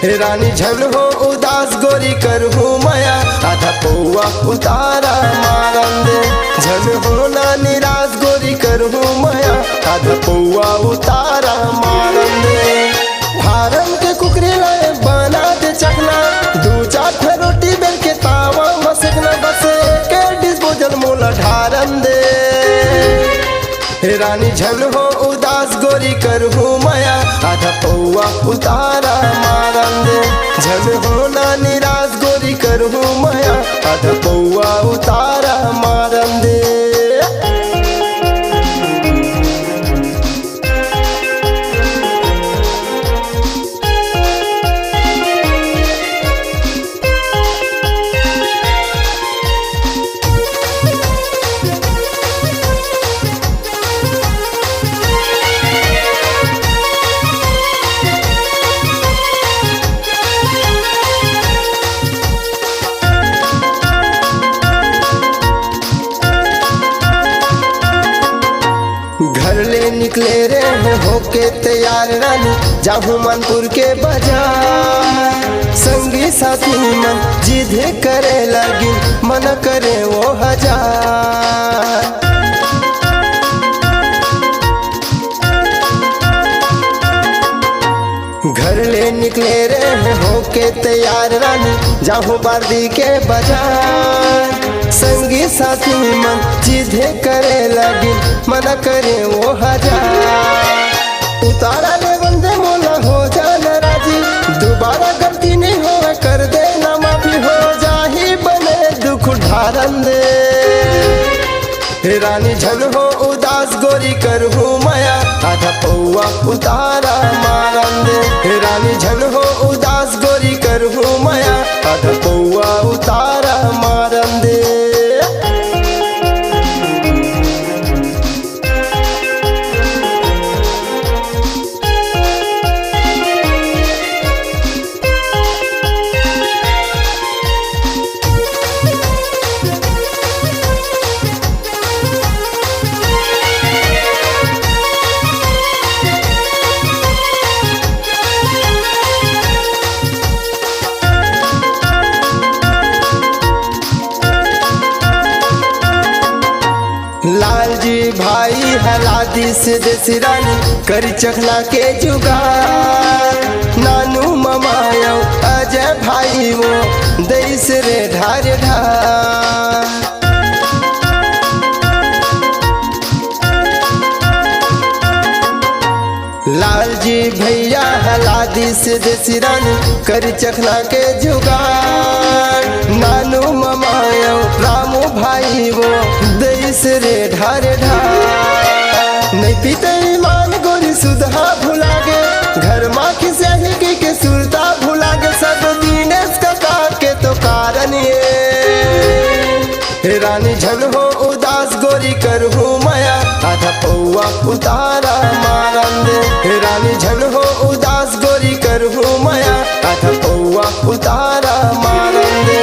रानी झन हो उदास गोरी करहूँ माया आधा पौआ उतारा मारन दे। झन हो ना निराश गोरी करहूँ माया आधा पौआ उतारा मारन दे। फारम के कुकरी लाए बना दे चकना, दू चार रोटी बेल के तावा मसकना, बस के डिस्पोजल मोला ढारन दे। रानी झन हो उदास गोरी करहूँ माया आधा पौआ उतारा मारन दे। झन हो ना निराश गोरी करहूँ माया आधा पौआ उतारा मारन दे। घर ले निकले रे होके तैयार रानी जाहू मनपुर के बाजार। संगी साथी मन जिद करे लगी मन करे वो हजार। घर ले निकले रे होके तैयार रानी जाहू बार्दी के बाजार। संगी साथी मन जिदे करे लगी मन करे वो हजार। उतारा ले बंदे मोला हो जाना राजी, दोबारा गलती नहीं हो कर देना माफी, हो जाही बने दुख ढारन दे। रानी झन हो उदास गोरी करहूँ माया आधा पौआ उतारा मारन दे। रानी झन हो उदास गोरी करहूँ माया आधा पौआ उतारा मारन दे। लालजी भाई हलादी से देसी रानी करी चखना के जुगार। नानू ममायो अजय भाई वो देश रे ढार ढार। लालजी भैया हलादी से देसी रानी करी चखना के जुगार। नानू ममायो रामू भाई वो देश रे ढार ढार। नहीं पीते ईमान गोरी सुधा भुला गे, घर माँ खिसियाही के सुरता भुला गे, सब दीनेश का के तो कारण ये। रानी झन हो उदास गोरी करहूँ माया आधा पौआ उतारा मारन दे। रानी झन हो उदास गोरी करहूँ माया आधा पौआ उतारा मारन दे।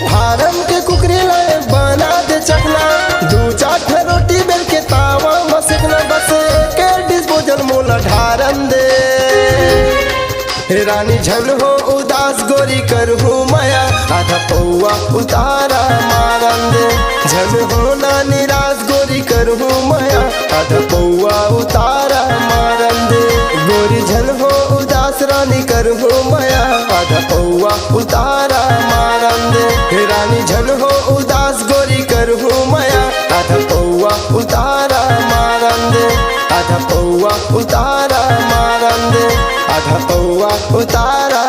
फारम के कुकरी लाए बना दे चकना, दू चार रोटी बेल के तावा मसकना, बस के डिस्पोजल मोला ढारन दे। रानी झन हो उदास गोरी करहूँ माया आधा पौआ उतारा मारन दे। झन हो ना निराश गोरी करहूँ माया आधा पौआ उतारा मारन दे। गोरी झन हो उदास रानी करहूँ माया आधा पौआ उतारा मारन दे। रानी झन हो उदास गोरी करहूँ माया आधा पौआ उतारा मारन दे। आधा पौआ उतारा मारन दे। आधा पौआ उतारा